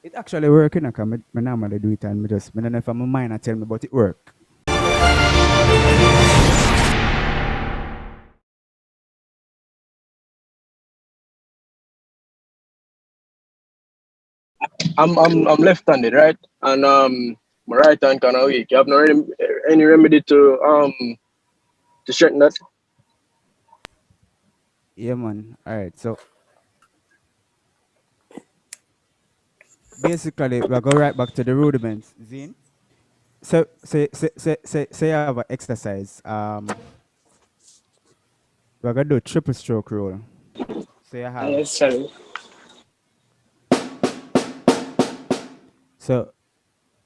It actually work, you know, because I normally do it and I don't know if I'm a minor tell me, but it work. I'm left-handed, right? And my right hand kind of weak. You have no any remedy to straighten that? Yeah, man. All right. So basically, we'll go right back to the rudiments, Zine. So say I have an exercise. We're gonna do triple stroke roll. So you have Sorry. so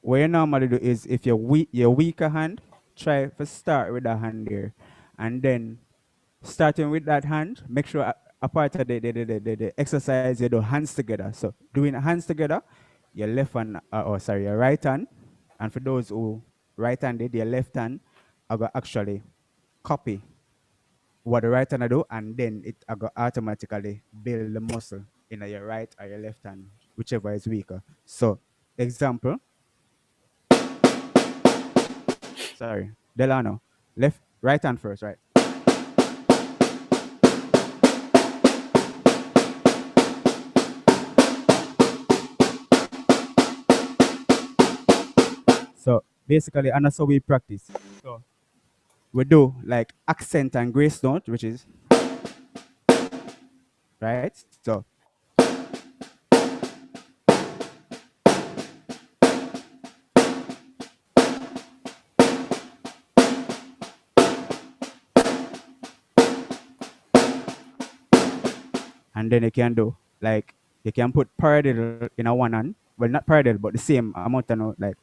what you normally do is if you're weak, your weaker hand, try to start with that hand there, and then starting with that hand, make sure a part of the exercise you do hands together. So doing hands together, your left hand, your right hand, and for those who right-handed, your left hand, I go actually copy what the right hand I do, and then it I go automatically build the muscle in your right or your left hand, whichever is weaker. So example, sorry, Delano, right hand first, right? So basically, and that's how we practice. So we do like accent and grace note, which is right. So and then you can do like you can put parallel in a one hand. Well, not parallel, but the same amount of note. Like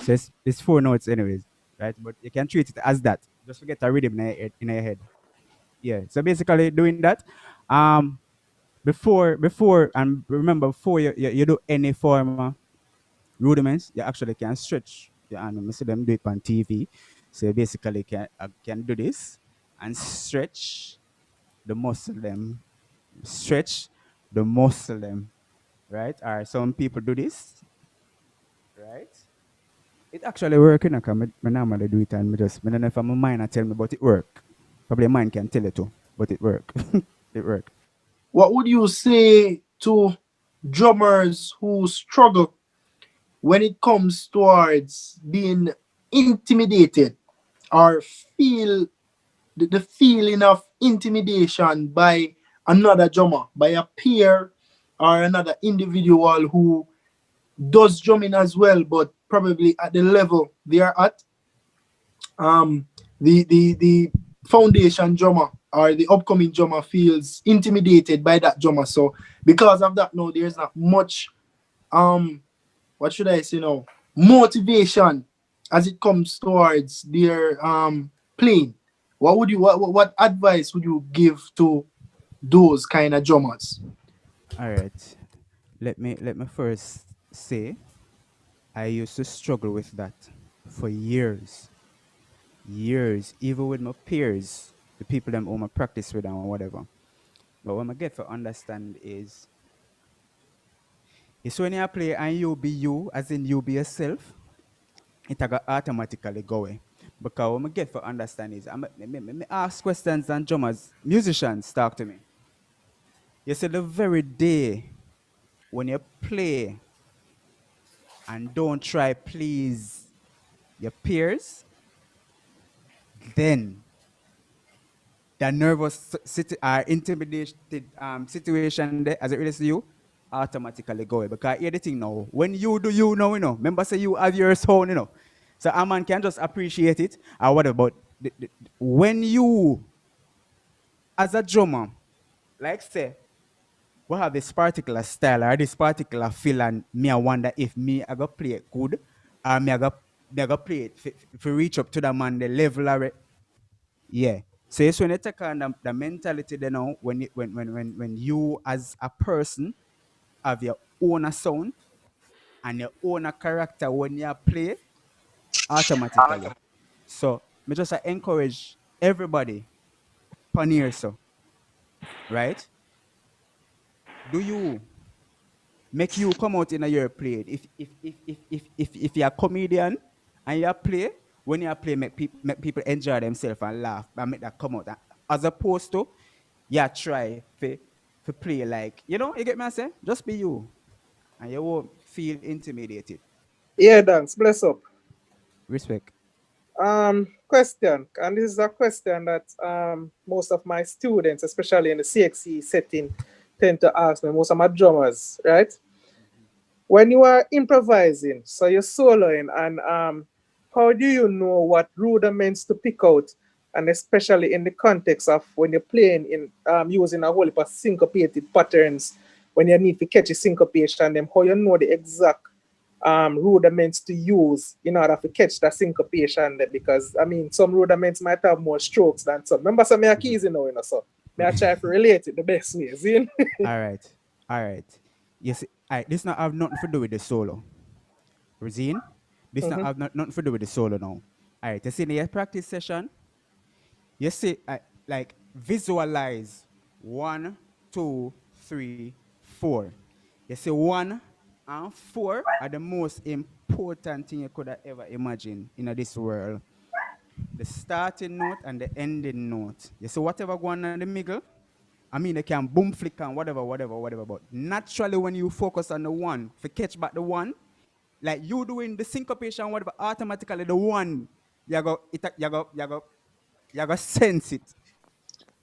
so, it's four notes anyways, right? But you can treat it as that. Just forget the rhythm in your head. Yeah. So basically, doing that, um, before and remember before you do any form of rudiments, you actually can stretch your hand. You see them do it on TV. So you basically can do this and stretch the muscle them, stretch the muscle them, right? Or some people do this, right? It actually work, you know, because I normally do it and I don't know if I'm a mind tell me, but it work. Probably a mind can tell it too, but it work. It work. What would you say to drummers who struggle when it comes towards being intimidated or feel the feeling of intimidation by another drummer, by a peer or another individual who does drumming as well, but probably at the level they are at? um, the foundation drummer or the upcoming drummer feels intimidated by that drummer. So because of that, no, there's not much what should I say now, motivation as it comes towards their playing. What advice would you give to those kind of drummers? All right. Let me first say I used to struggle with that for years. Years, even with my peers, the people them whom I practice with and whatever. But what I get for understand is it's when you play and you be you, as in you be yourself, it a go automatically go away. Because what I get for understand is me ask questions and drummers, musicians talk to me. You see the very day when you play and don't try please your peers, then the nervous intimidated situation there as it relates to you automatically go away. Because here the thing now, when you do you know, remember say you have your sound, So a man can just appreciate it. Or what about when you as a drummer, like say, we have this particular style or this particular feel and me I wonder if me I go play it good or me I go play it if reach up to the man the level of it. Yeah. So it's when you take on the mentality then now when you as a person have your own sound and your own character when you play automatically. So me just encourage everybody pioneer so, right? Do you make you come out in a year play? If you're a comedian and you play, when you play make people enjoy themselves and laugh and make that come out. As opposed to yeah, try for play like, you get me I say? Just be you. And you won't feel intimidated. Yeah, thanks. Bless up. Respect. Question, and this is a question that most of my students, especially in the CXC setting, tend to ask me. Most of my drummers, right? When you are improvising, so you're soloing, and how do you know what rudiments to pick out, and especially in the context of when you're playing in using a whole heap of syncopated patterns, when you need to catch a syncopation, them how you know the exact rudiments to use in order to catch that syncopation there, because I mean some rudiments might have more strokes than some. Remember some of your keys, so may I try to relate it the best way, see? All right. All right. Yes, all right. This not have nothing to do with the solo. Rosine, this not Mm-hmm. have nothing to do with the solo now. All right. You see in your practice session, you see, like visualize 1, 2, 3, 4. You see 1 and 4 are the most important thing you could have ever imagined in this world. The starting note and the ending note. You see whatever going on in the middle. I mean, they can boom flick and whatever. But naturally, when you focus on the one, for catch back the one, like you doing the syncopation, whatever, automatically the one, you go sense it.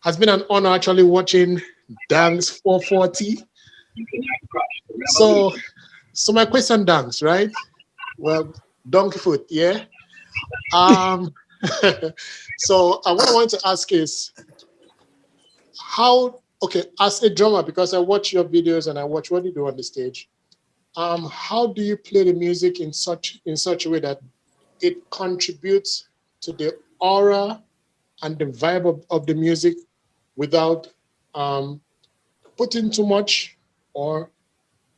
Has been an honor actually watching Danx440. So, so my question, Danx, right? Well, donkey foot, yeah. Um, so what I want to ask is how, okay, as a drummer, because I watch your videos and I watch what you do on the stage. How do you play the music in such a way that it contributes to the aura and the vibe of the music without putting too much or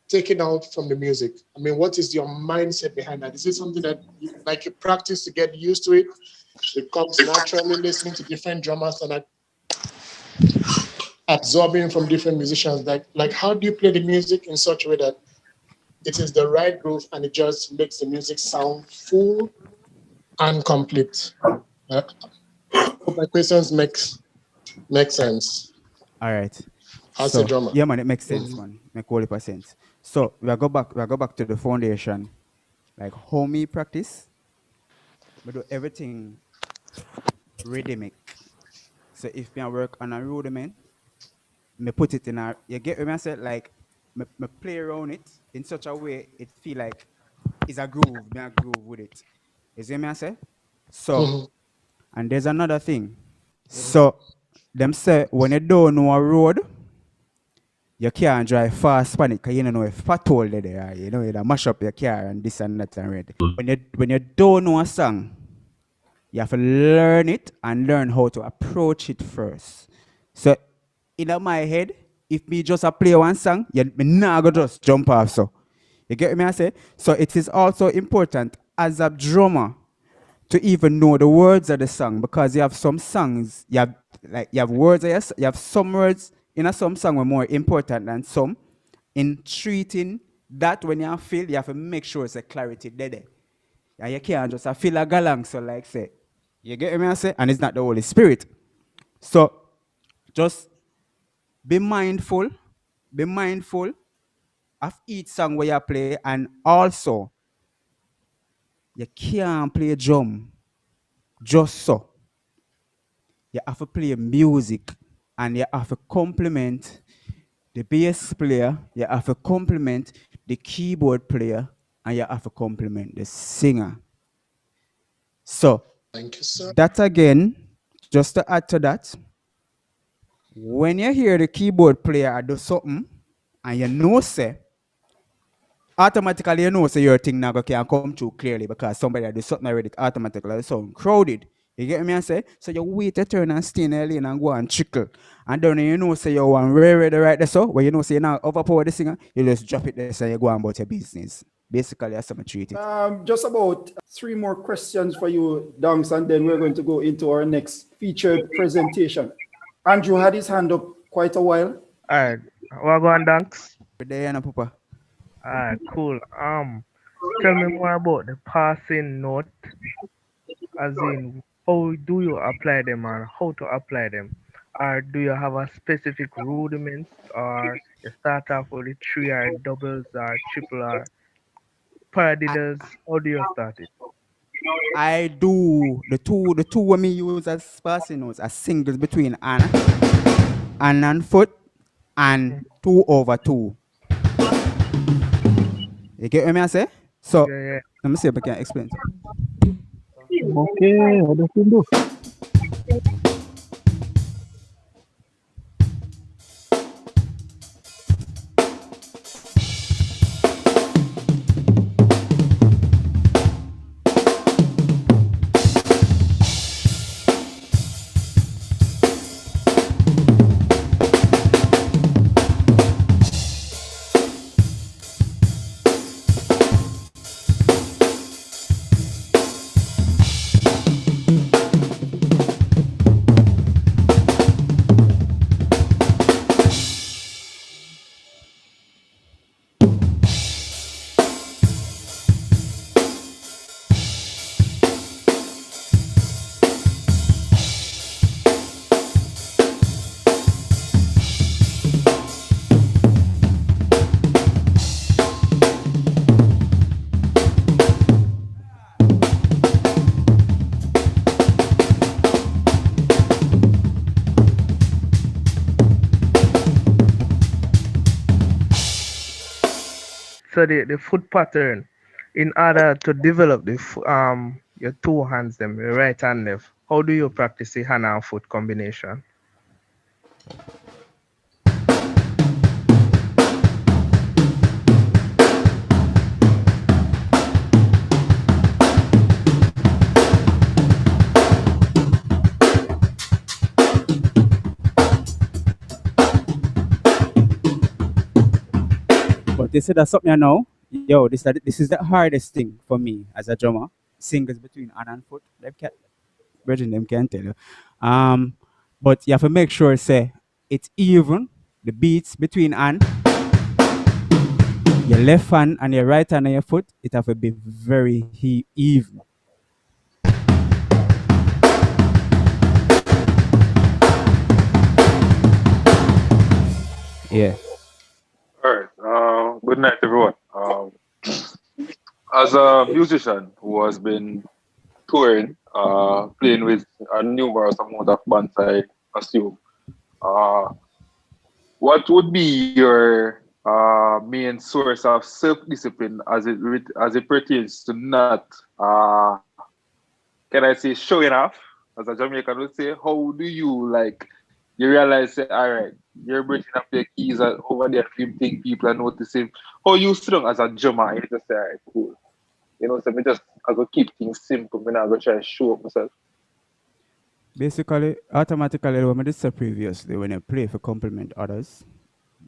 taking out from the music? I mean, what is your mindset behind that? Is it something that you practice to get used to it? It comes naturally listening to different drummers and absorbing from different musicians. Like how do you play the music in such a way that it is the right groove and it just makes the music sound full and complete? Hope my questions make sense All right. as a So drummer. yeah, man, it makes sense, Mhm. man. Make all the sense. So we go back to the foundation. Like how me practice, we do everything rhythmic. So if me I work on a rudiment, me put it in a, you get what I said, like me play around it in such a way it feel like it's a groove, me a groove with it. You see me I say? So, Mhm. and there's another thing. So them say when you don't know a road, you can't drive fast on it because you don't know if pothole there. You mash up your car and this and that and red. When you don't know a song, you have to learn it and learn how to approach it first. So in my head, if me just a play one song, me not go just jump off. So you get me I say? So it is also important as a drummer to even know the words of the song, because you have some songs, you have words, yes, you have some words in a some song are more important than some. In treating that, when you feel, you have to make sure it's a clarity there. And you can't just feel a galang, so like say, you get me I say? And it's not the Holy Spirit. So just be mindful, be mindful of each song where you play, and also you can't play drum just so. You have to play music and you have to complement the bass player, you have to complement the keyboard player, and you have to complement the singer. So Thank you, sir. that again, just to add to that, when you hear the keyboard player do something and you know say, automatically you know say your thing now can come through clearly because somebody do something already automatically sound crowded. You get me I say? So you wait to turn and stay in the lane and go and trickle. And then you know say you want ready right there, so where you know say you now overpower the singer, you just drop it there so you go on about your business. Basically, that's how I treat it. Just about three more questions for you, Danx, and then we're going to go into our next featured presentation. Andrew had his hand up quite a while. Alright, Wagwan Danks. Every day, and Papa. Alright, cool. Tell me more about the passing note, as in how do you apply them and how to apply them? Or do you have a specific rudiments, or you start off with the three or doubles or triple or I, paradiddles? How do you start it? I do the two when me use as passing notes as singles between and foot and Mm, 2/2. You get what I say? So yeah, yeah. let me see if I can explain it. Okay, what does it do? So the foot pattern, in order to develop your two hands, them your right and left. How do you practice the hand and foot combination? But they said that's something I know. Yo, this is the hardest thing for me as a drummer. Singles between hand and foot. They can Virgin them can tell you. Um, but you have to make sure say it's even. The beats between hand, your left hand and your right hand and your foot, it have to be very even. Yeah. All right. Good night, everyone. As a musician who has been touring, playing with a numerous amount of bands, I assume, uh, what would be your main source of self-discipline as it pertains to not, can I say, showing off? As a Jamaican would say, how do you like? You realize, say, all right, you're breaking up your keys over there, film thing, people are noticing. How you strong as a drummer, you just say, all right, cool. You know, so me just I go keep things simple. Me not go try to show up myself. Basically, automatically, when I did say previously, when I play for compliment others,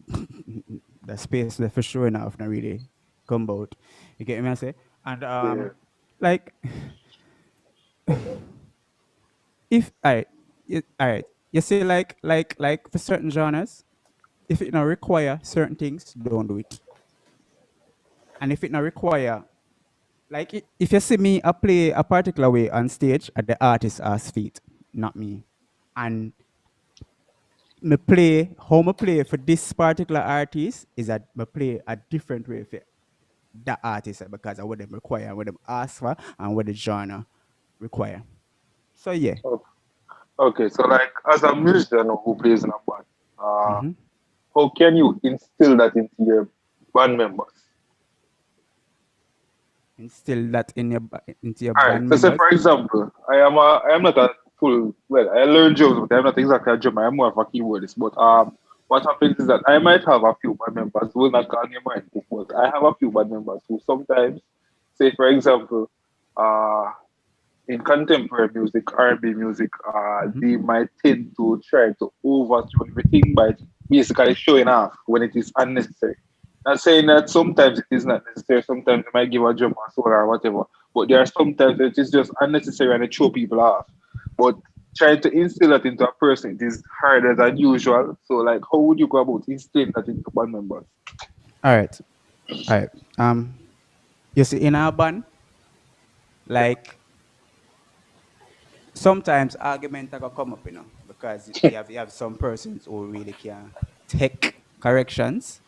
the space left for showing off not really come out. You get me I say? And Yeah. like if all right, you say like for certain genres, if it not require certain things, don't do it. And if it not require like if you see me I play a particular way on stage at the artist's ass feet, not me. And me play how me play for this particular artist is that me play a different way for that artist because of what them require, what them ask for, and what the genre require. So yeah. Oh, okay, so like as a musician who plays in a band, Mm-hmm. how can you instill that into your band members? Instill that into your All right. band So say members. for example, I am not a full well, I learned drums, but I'm not exactly a drummer. I'm more of a keyboardist. But what happens is that I might have a few band members who will not call me mind, but I have a few band members who sometimes say for example, uh in contemporary music, R&B music, Mm-hmm. they might tend to try to overthrow everything by basically showing off when it is unnecessary. Not saying that sometimes it is not necessary. Sometimes they might give a drum or soul or whatever. But there are sometimes it is just unnecessary and it throw people off. But trying to instill that into a person, it is harder than usual. So, like, how would you go about instilling that into band members? All right, all right. You see, in our band, like sometimes arguments are gonna come up, because you have some persons who really can take corrections.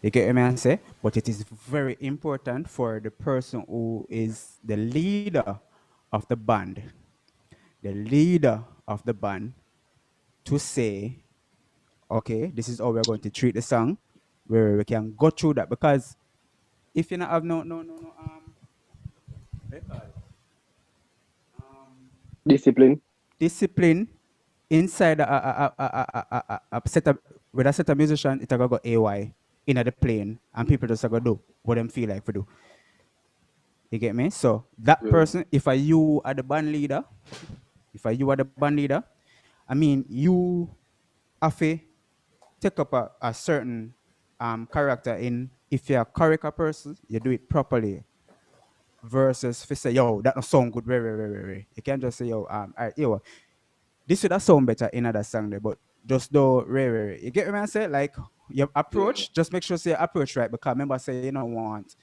You get what I say? But it is very important for the person who is the leader of the band, the leader of the band, to say, okay, this is how we're going to treat the song, where we can go through that. Because if you not have no what do you call it? Um, Discipline. discipline inside a set of with a set of musician, it a go AY in the plane, and people just a go do what them feel like to do. You get me? So that Yeah. person, if I you are the band leader, if I you are the band leader, I mean you have to take up a certain character in. If you're a character person, you do it properly. Versus if you say, yo, that no sound good, very. You can't just say, yo, all right, yo, this would have sound better in another song there, but just do rare. You get what I say? Like your Yeah. approach, just make sure say your approach right, because remember say you don't want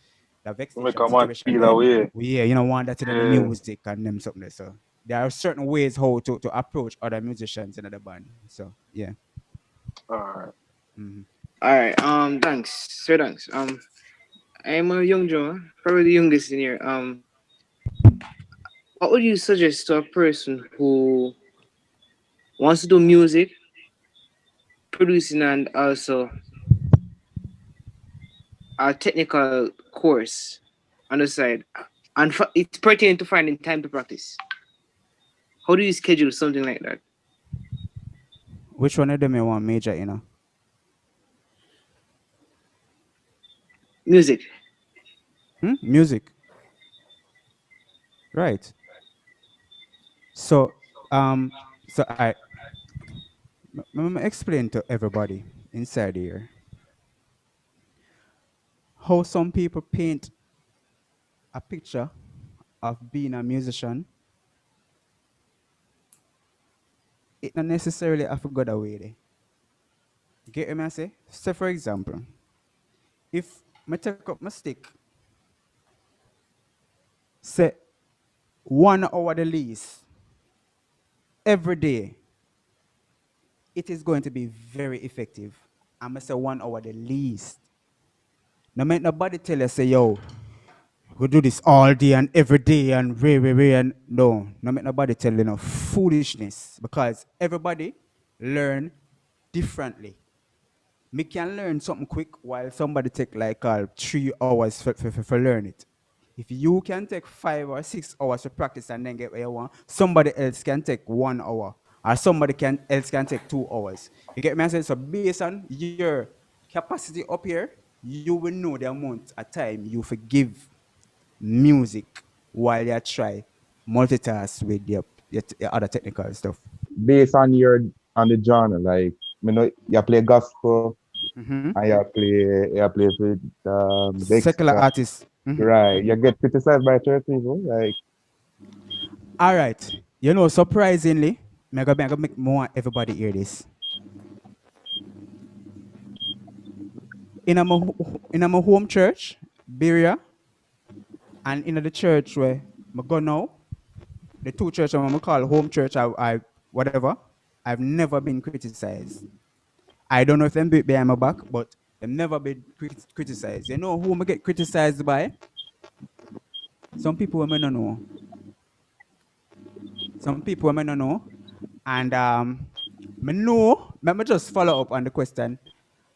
the Make vexation a man situation feel there. away. Well, yeah, you don't want that in the Yeah. music and them something there. So there are certain ways how to approach other musicians in the band. So yeah. Alright. Hmm. All right. Thanks. Sir, thanks. I'm a young drummer, probably the youngest in here. What would you suggest to a person who wants to do music, producing, and also a technical course on the side, and it's pertinent to finding time to practice? How do you schedule something like that? Which one of them you want major, Music. Music. Right. So so me explain to everybody inside here how some people paint a picture of being a musician. It not necessarily have to go that way there. Get what I say? Say for example, if I take up my stick, say 1 hour the least every day, it is going to be very effective. I'm gonna say 1 hour the least. No make nobody tell you say, yo, we do this all day and every day and way and no make nobody tell you no foolishness, because everybody learn differently. Me can learn something quick while somebody take like 3 hours for learn it. If you can take 5 or 6 hours to practice and then get where you want, somebody else can take 1 hour, or somebody else can take 2 hours. You get me? I saying? So based on your capacity up here, you will know the amount of time you forgive music while you try multitask with your other technical stuff. Based on the genre, like you play gospel Hmm. and you play with Secular Dexter. artists. Hmm. Right. You get criticized by church people. Like All right. Surprisingly, I'm gonna make more everybody hear this. In my home church, Berea, and in the church where I go now, the two churches I'm gonna call home church, I whatever, I've never been criticized. I don't know if them behind my back, but they've never been criticized. You know who I get criticized by? Some people I may not know. Some people I may not know. And let me just follow up on the question.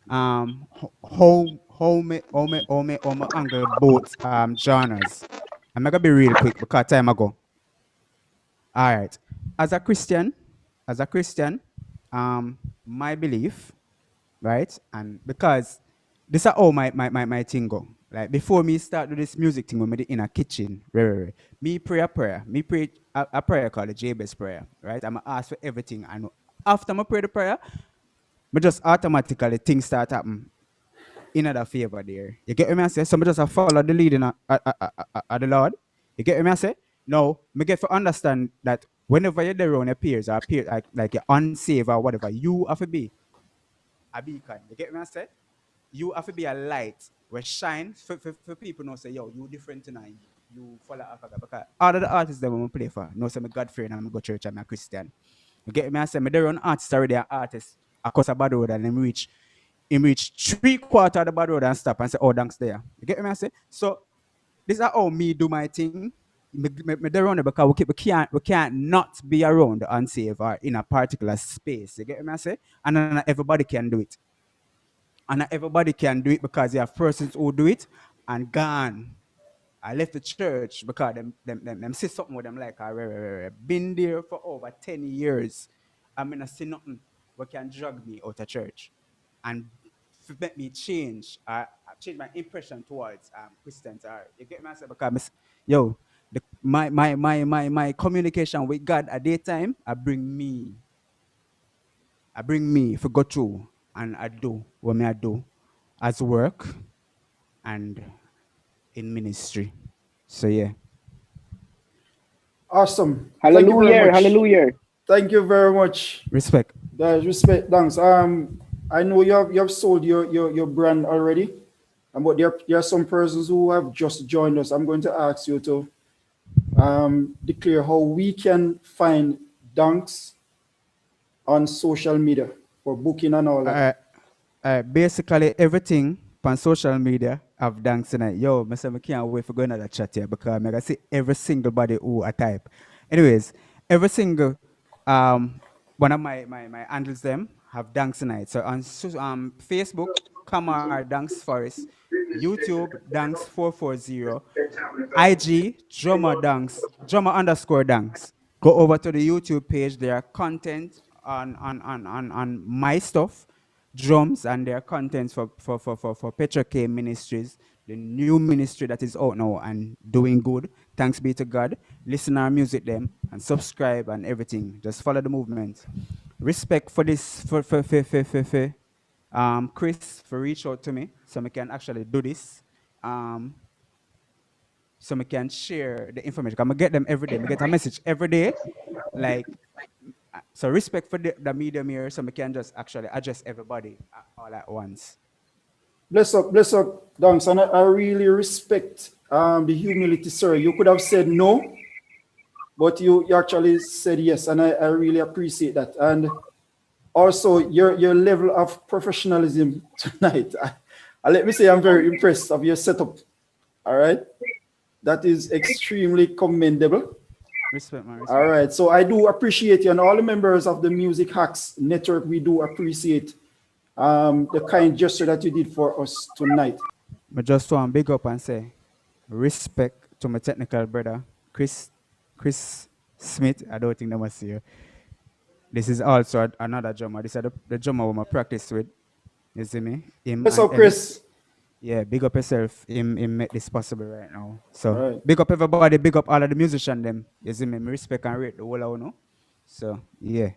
How me angle both genres. I'm gonna be real quick because time ago. All right. As a Christian, as a Christian, my belief, right? And because this is how my thing go. Like before me start do this music thing, when me in a kitchen, right. Me pray a prayer. Me pray a prayer called the Jabez prayer, right? I'm ask for everything. And after I pray the prayer, me just automatically things start happen. in other favor there. You get me I say? Some just a follow the leading of the Lord. You get me I say? No, me get to understand that whenever you're there on your peers or peer like you're unsafe or whatever, you have to be a beacon. You get me I say? You have to be a light where shine for people know say, yo, you different tonight. You follow Africa. Because all of the artists that we play for, know say me God fearing and I go church and I'm a Christian. You get me I say? Me there on artists already are artists across a bad road and them reach 3/4 of the bad road and stop and say, oh, thanks there. You get me I say? So this is how me do my thing. Me there around it because we can't not be around the unsafe or in a particular space. You get me I say? And not everybody can do it. And not everybody can do it because you have persons who do it and gone. I left the church because them see something with them like I been there for over 10 years. I mean I see nothing what can drag me out of church and make me change my impression towards Christians. You get me I say because yo my communication with God at daytime I bring me for go through and I do what me I do as work and in ministry. So yeah, Awesome. Thank you very Hallelujah, much. hallelujah. Thank you very much. respect. Guys, respect, thanks. I know you have sold your brand already, but there are some persons who have just joined us. I'm going to ask you to declare how we can find Danx on social media for booking and all that. Uh, basically everything on social media I've done tonight. Yo, I can't wait for going to that chat here because I see every single body who I type. Anyways, every single one of my handles them have Danks tonight. So on Facebook, Kamar Danks Forrest, YouTube Danx440, IG drummer Danks. Go over to the YouTube page. There are content on my stuff, drums, and there are contents for Petra K Ministries, the new ministry that is out now and doing good. Thanks be to God. Listen our music them and subscribe and everything. Just follow the movement. Respect for this for Chris for reach out to me so I can actually do this. Um, so I can share the information. I'm gonna get them every day. I get a message every day. Like so respect for the medium here, so I can just actually address everybody all at once. Bless up, Danks. And I really respect the humility, sir. You could have said no, but you actually said yes, and I really appreciate that. And also your level of professionalism tonight. Let me say I'm very impressed of your setup. All right, that is extremely commendable. Respect, man. All Respect. right, so I do appreciate you and all the members of the Music Hacks Network. We do appreciate the kind gesture that you did for us tonight. I just want to big up and say respect to my technical brother, Chris Smith. I don't think they must see you. This is also another drummer. This is the drummer who I practice with. You see me? Him What's and up, Ellis. Chris? Yeah, big up yourself. Him make this possible right now. All So right. big up everybody, big up all of the musicians them. You see me? Me respect and rate the whole of you know. So yeah.